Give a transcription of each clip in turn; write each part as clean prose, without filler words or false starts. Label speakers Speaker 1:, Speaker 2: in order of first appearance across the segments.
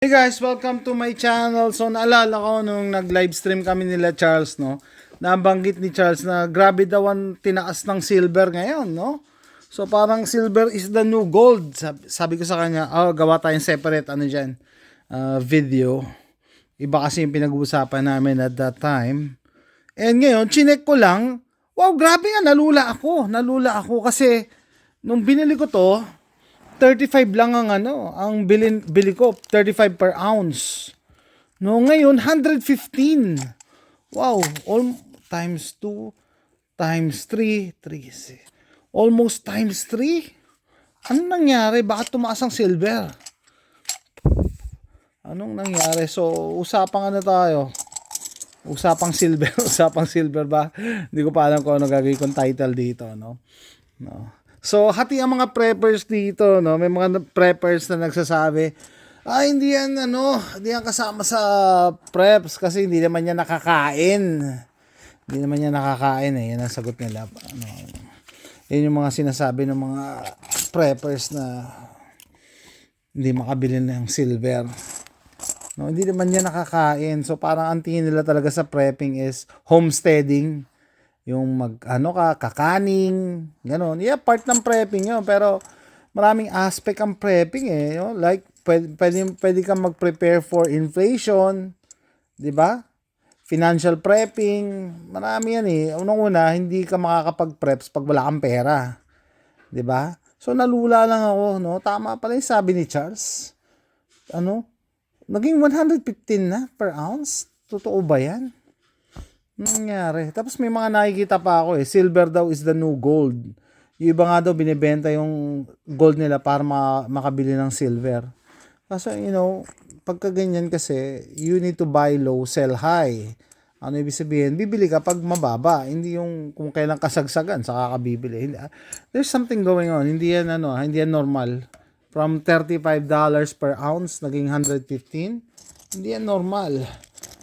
Speaker 1: Hey guys, welcome to my channel. So naalala ko nung nag-livestream kami nila Charles, no? Nabanggit ni Charles na grabe daw ang tinaas ng silver ngayon, no? So parang silver is the new gold. Sabi ko sa kanya, gawa tayong separate video. Iba kasi yung pinag-uusapan namin at that time. And ngayon, chinek ko lang, wow, grabe nga, nalula ako kasi nung binili ko to, 35 lang ang bili ko, 35 per ounce. No, ngayon 115. Wow, all times 2 times 3, almost times 3. Anong nangyari? Bakit tumaas ang silver? Anong nangyari? So, usapang tayo? Usapang silver, usapang silver ba? Hindi ko pa alam kung ano gagawin kong title dito, no? No. So, hati ang mga preppers dito, no? May mga preppers na nagsasabi, hindi yan kasama sa preps kasi hindi naman yan nakakain. Hindi naman yan nakakain eh. Yan ang sagot nila. Yan yung mga sinasabi ng mga preppers na hindi makabili ng silver. No, hindi naman yan nakakain. So, parang ang tingin nila talaga sa prepping is homesteading. Yung kakaning, gano'n. Yeah, part ng prepping yun. Pero maraming aspect ang prepping eh. You know? Like, pwede kang mag-prepare for inflation. Di ba? Financial prepping. Marami yan eh. Unang-una, hindi ka makakapag-preps pag wala kang pera. Di ba? So, nalula lang ako, no? Tama pala yung sabi ni Charles. Naging 115 na per ounce? Totoo ba yan? Nangyari. Tapos may mga nakikita pa ako eh. Silver daw is the new gold. Yung iba nga daw binibenta yung gold nila para makabili ng silver. Kasi pagka ganyan kasi, you need to buy low, sell high. Ano ibig sabihin? Bibili ka pag mababa. Hindi yung kung kailan kasagsagan, saka ka bibili. There's something going on. Hindi yan normal. From $35 per ounce, naging 115. Hindi yan normal.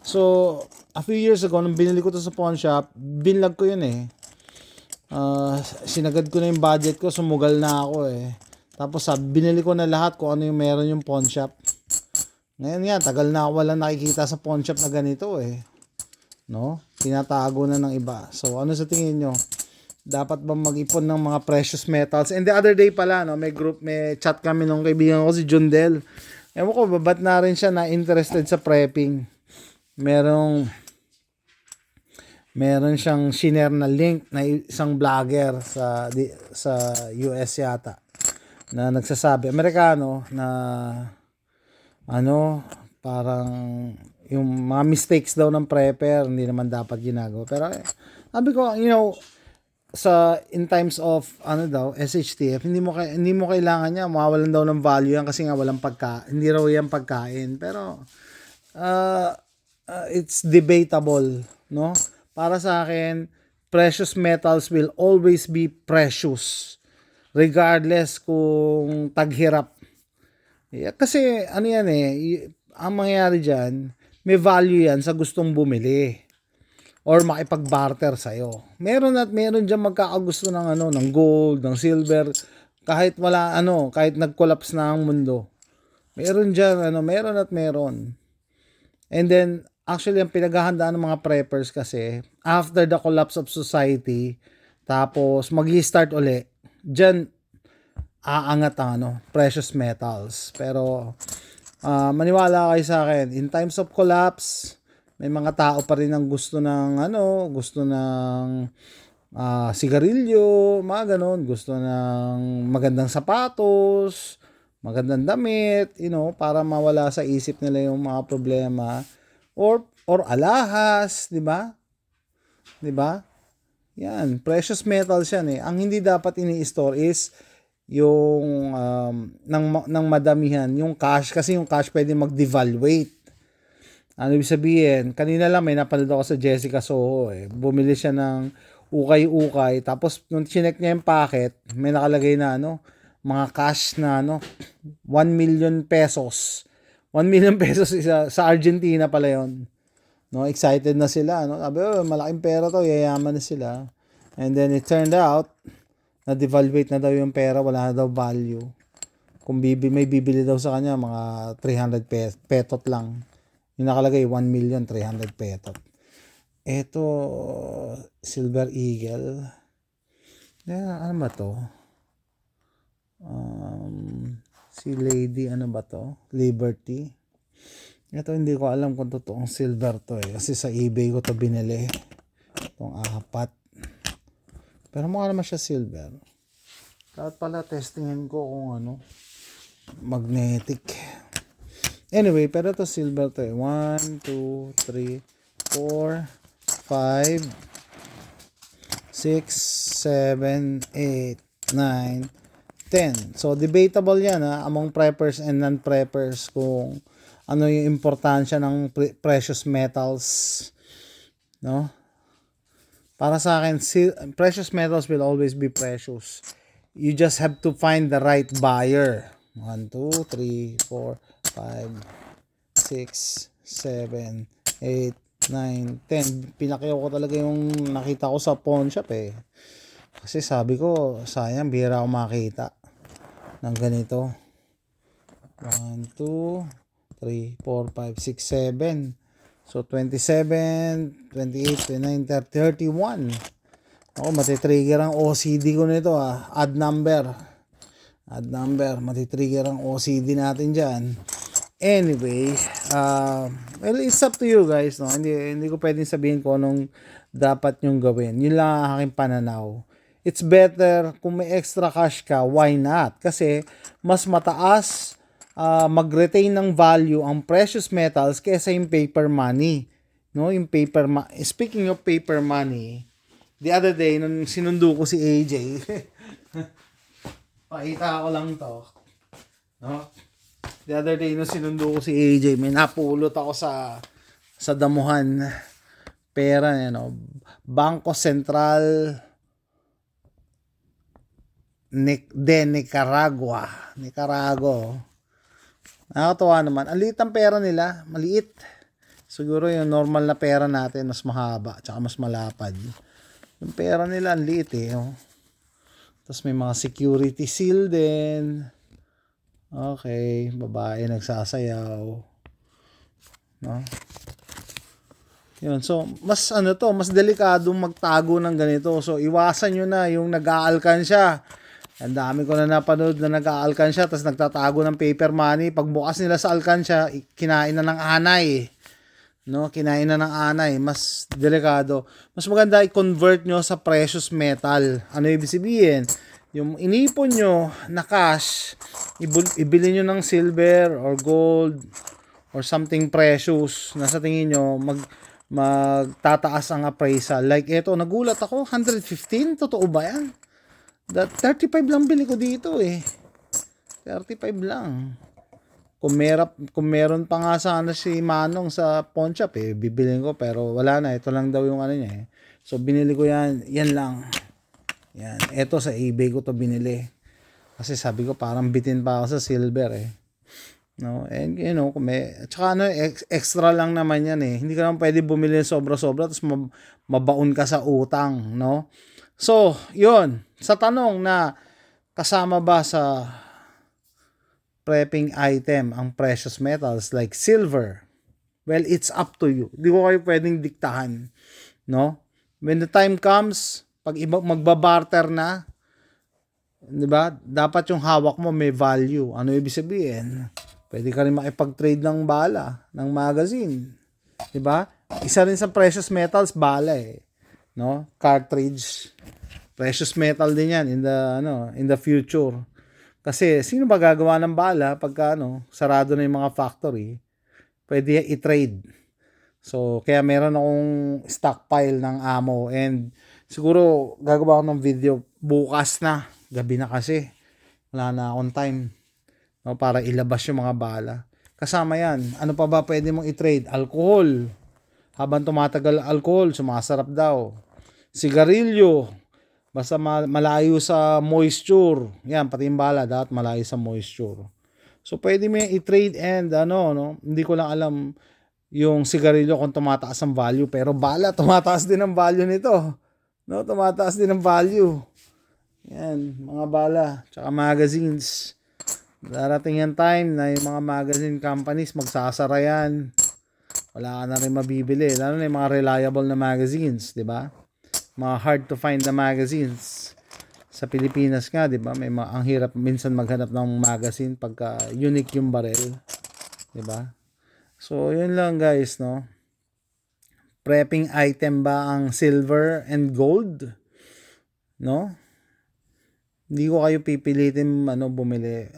Speaker 1: So, a few years ago, nung binili ko to sa pawn shop, binlag ko yun eh. Sinagad ko na yung budget ko, sumugal na ako eh. Tapos binili ko na lahat kung ano yung meron yung pawn shop. Ngayon nga, tagal na ako walang nakikita sa pawn shop na ganito eh. No? Tinatago na ng iba. So, ano sa tingin nyo? Dapat ba mag-ipon ng mga precious metals? And the other day pala, no, may chat kami nung kaibigan ko si Jundel. Ewan ko, ba't na rin siya na interested sa prepping? Meron siyang share na link na isang vlogger sa US yata na nagsasabi, Amerikano, na parang yung mga mistakes daw ng prepper hindi naman dapat ginagawa. Pero sabi ko, in times of SHTF, hindi mo kailangan niya, mawawalan daw ng value yan kasi nga walang hindi raw yan pagkain. Pero it's debatable, no? Para sa akin, precious metals will always be precious regardless kung taghirap. Yeah, kasi yan ang mangyayari diyan, may value yan sa gustong bumili or makipag-barter sa'yo. Meron diyan magkakagusto ng gold, ng silver, kahit kahit nag-collapse na ang mundo. Meron diyan meron. And then actually, ang pinaghahandaan ng mga preppers kasi, after the collapse of society, tapos mag-start uli, dyan aangat ang precious metals. Pero, maniwala kayo sa akin, in times of collapse, may mga tao pa rin ang gusto ng sigarilyo, mga ganon, gusto ng magandang sapatos, magandang damit, para mawala sa isip nila yung mga problema. Or alahas, di ba? Di ba? Yan, precious metals yan eh. Ang hindi dapat ini-store is yung ng madamihan, yung cash, kasi yung cash pwede mag-devaluate. Ano ibig sabihin? Kanina lang may napanood ako sa Jessica Soho eh. Bumili siya ng ukay-ukay, tapos nung chinek niya yung packet, may nakalagay na mga cash na 1 million pesos. 1 million pesos sa Argentina pala yon. No, excited na sila, Sabi, malaking pera to, yayaman na sila. And then it turned out na devaluate na daw yung pera, wala na daw value. Kung may bibili daw sa kanya, mga 300 petot lang. Yung nakalagay, 1,300,000 petot. Ito, Silver Eagle. Ano ba to? Si Lady, ano ba to? Liberty. Ito, hindi ko alam kung totoong silver to eh. Kasi sa eBay ko to binili. Itong 4. Pero mukha naman siya silver. Dapat pala testingin ko kung ano. Magnetic. Anyway, pero to silver to eh. 1, 2, 3, 4, 5, 6, 7, 8, 9, 10. So, debatable yan among preppers and non-preppers kung ano yung importansya ng precious metals. No? Para sa akin, precious metals will always be precious. You just have to find the right buyer. 1, 2, 3, 4, 5, 6, 7, 8, 9, 10. Pinakyaw ko talaga yung nakita ko sa pawn shop eh. Kasi sabi ko, sayang, bihira ako makita ng ganito. 1, 2, 3, 4, 5, 6, 7. So, 27, 28, 29, 30, 31. Ako, matitrigger ang OCD ko nito Add number. Matitrigger ang OCD natin dyan. Anyway, well, it's up to you guys, no? Hindi ko pwedeng sabihin ko anong dapat nyong gawin. Yun lang ang aking pananaw. It's better kung may extra cash ka, why not? Kasi mas mataas mag-retain ng value ang precious metals kaysa yung paper money. No, yung speaking of paper money, the other day nung sinundo ko si AJ, pakita ko lang to. No? The other day nung sinundo ko si AJ, may napulot ako sa damuhan. Pera, Bangko Sentral de Nicaragua. Nakakatawa naman. Ang liit ang pera nila. Maliit. Siguro yung normal na pera natin mas mahaba tsaka mas malapad. Yung pera nila ang liit eh. Tapos may mga security seal din. Okay. Babae nagsasayaw. No? Yun. So, mas mas delikadong magtago ng ganito. So, iwasan nyo na yung nag-aalkansya. Ang dami ko na napanood na nag-aalkansya tapos nagtatago ng paper money. Pagbukas nila sa alkansya, kinain na ng anay. No? Kinain na ng anay. Mas delikado. Mas maganda i-convert nyo sa precious metal. Ano ibig sabihin? Yung inipon nyo na cash, ibili nyo ng silver or gold or something precious na sa tingin nyo magtataas ang appraisal. Like ito, nagulat ako, 115? Totoo ba yan? 35 lang bili ko dito eh. 35 lang. Kung meron pa nga sana si Manong sa pawn shop eh, bibilin ko pero wala na. Ito lang daw yung niya eh. So binili ko yan. Yan lang. Yan. Ito sa eBay ko to binili. Kasi sabi ko parang bitin pa ako sa silver eh. No? And tsaka extra lang naman yan eh. Hindi ka naman pwede bumili sobra-sobra tapos mabaon ka sa utang, no? So, yun. Sa tanong na kasama ba sa prepping item ang precious metals like silver, well, it's up to you. Hindi ko kayo pwedeng diktahan. No? When the time comes, pag magbabarter na, di ba? Dapat yung hawak mo may value. Ano ibig sabihin? Pwede ka rin makipag-trade ng bala, ng magazine. Di ba? Isa rin sa precious metals, bala eh. No? Cartridge. Precious metal din yan in the future. Kasi sino ba gagawa ng bala pagka sarado na yung mga factory? Pwede i-trade. So kaya meron akong stockpile ng ammo and siguro gagawa ako ng video bukas na, gabi na kasi. Wala na akong time para ilabas yung mga bala. Kasama yan. Ano pa ba pwede mong i-trade? Alcohol. Habang tumatagal alcohol, sumasarap daw. Sigarilyo. Basta malayo sa moisture. Yan, pati yung bala, dapat malayo sa moisture. So, pwede mo i-trade and hindi ko lang alam yung sigarilyo kung tumataas ang value. Pero bala, tumataas din ang value nito. No, tumataas din ang value. Yan, mga bala. Tsaka magazines. Darating yung time na yung mga magazine companies magsasara yan. Wala ka na rin mabibili. Lalo na yung mga reliable na magazines, di ba? Mga hard to find na magazines. Sa Pilipinas nga, di ba? Ang hirap minsan maghanap ng magazine pagka unique yung barel. Di ba? So, yun lang guys, no? Prepping item ba ang silver and gold? No? Hindi ko kayo pipilitin bumili.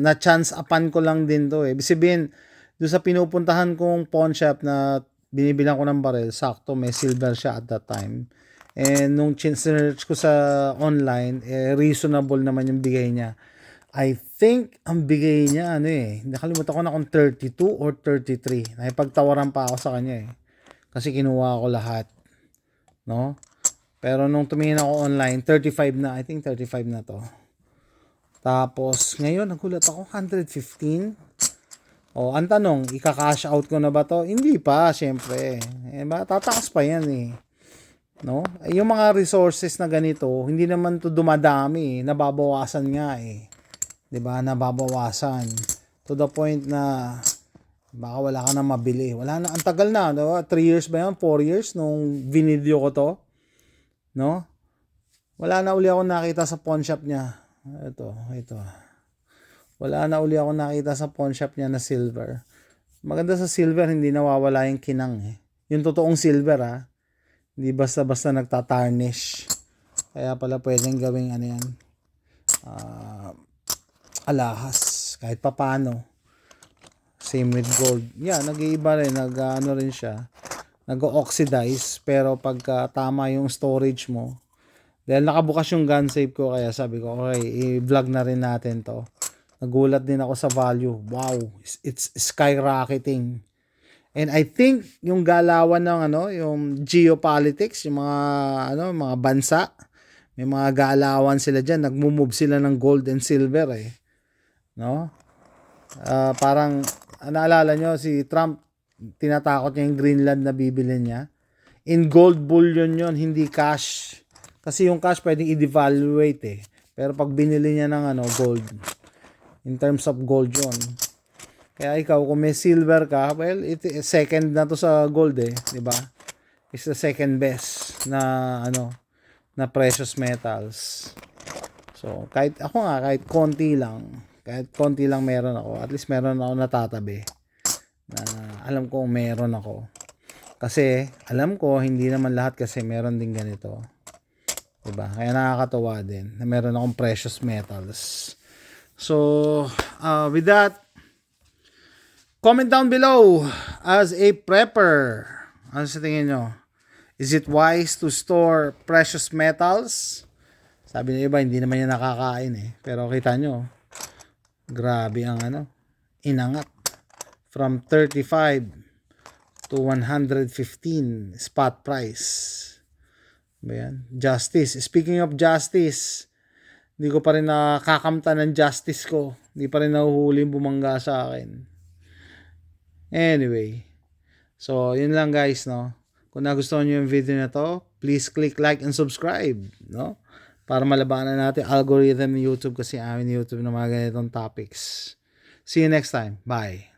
Speaker 1: Na chance upan ko lang din to eh. Ibig sabihin, doon sa pinupuntahan kong pawn shop na binibilang ko ng barel, sakto may silver siya at that time. And nung search ko sa online, reasonable naman yung bigay niya. I think ang bigay niya nakalimutan ko na kung 32 or 33. Nakipagtawaran pa ako sa kanya eh. Kasi kinuha ko lahat. No? Pero nung tumingin ako online, 35 na. I think 35 na to. Tapos, ngayon, nagulat ako, 115. O, ang tanong, ika-cash out ko na ba to? Hindi pa, syempre. Tataas pa yan eh. No? Yung mga resources na ganito, hindi naman to dumadami. Nababawasan nga eh. 'Di ba? Nababawasan. To the point na baka wala ka na mabili. Wala na, ang tagal na, no? 3 years ba yan? 4 years nung vinidyo ko to? No? Wala na uli ako nakita sa pawn shop niya. Ito. Wala na uli ako nakita sa pawn shop niya na silver. Maganda sa silver, hindi nawawala yung kinang eh. Yung totoong silver hindi basta-basta nagtatarnish. Kaya pala pwedeng gawing yan. Alahas. Kahit papano. Same with gold. Nag-iiba rin. Rin siya. Nag-oxidize. Pero pagka tama yung storage mo, dahil nakabukas yung gun safe ko, kaya sabi ko, okay, i-vlog na rin natin to. Nagulat din ako sa value. Wow, it's skyrocketing. And I think yung galawan ng yung geopolitics, yung mga bansa, may mga galawan sila diyan, nagmo-move sila ng gold and silver eh. No? Parang naalala nyo si Trump, tinatakot niya yung Greenland na bibili niya. In gold bullion yon, hindi cash. Kasi yung cash pwedeng i-devaluate eh. Pero pag binili niya ng gold, in terms of gold yon. Kaya ikaw, kung may silver ka, well, second na to sa gold eh. Diba? It's the second best na na precious metals. So, kahit konti lang meron ako. At least meron ako natatabi. Na alam ko meron ako. Kasi, alam ko, hindi naman lahat kasi meron din ganito. Diba? Kaya nakakatawa din na meron akong precious metals. So, with that, comment down below as a prepper. Ano sa tingin nyo? Is it wise to store precious metals? Sabi ng iba, hindi naman yan nakakain eh. Pero kita nyo, grabe ang inangat. From 35 to 115 spot price. Ayan. Justice. Speaking of justice, hindi ko pa rin nakakamta ng justice ko. Hindi pa rin nahuhuli bumangga sa akin. Anyway. So, yun lang guys, no? Kung nagustuhan nyo yung video na to, please click like and subscribe, no? Para malabanan natin algorithm ng YouTube kasi amin YouTube na mga ganitong topics. See you next time. Bye.